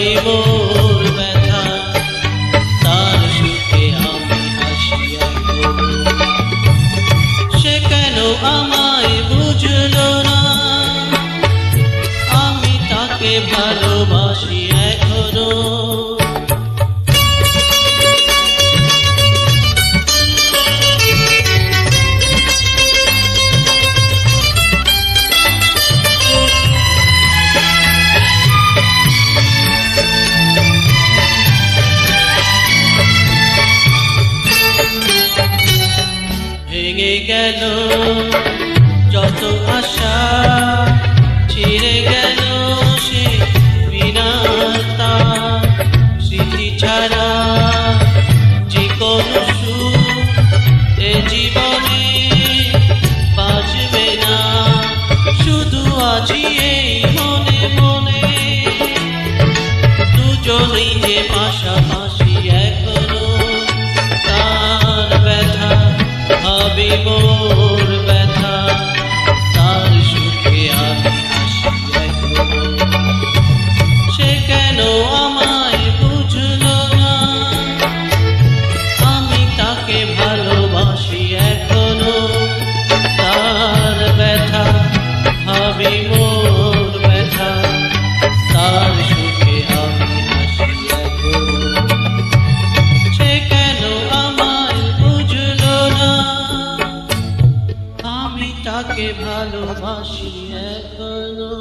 ভাবি মোর ব্যথা, তার সুখে আমি হাসি এখনো। সে কেন আমায় বুঝলো না, আমি তাকে ভালোবাসি এখনো। ভেঙে গেল যত আশা, ছিঁড়ে গেল সে বিনাতা। স্মৃতি ছাড়া যে কোনো সুখ এ জীবনে বাঁচবে না, শুধু আছি এই মনে মনে। দুজনেই যে পাশাপাশি এখনো, তার ব্যথা ভাবি মোর ব্যথা, তার সুখে আমি হাসি এখনো। সে কেন আমায় বুঝলো না, আমি তাকে ভালোবাসি এখনো। তার ব্যথা ভাবি মোর ব্যথা, তার সুখে আমি হাসি এখনো। সে কেন আমায় বুঝলো না, আমি তাকে ভালোবাসি এখনো।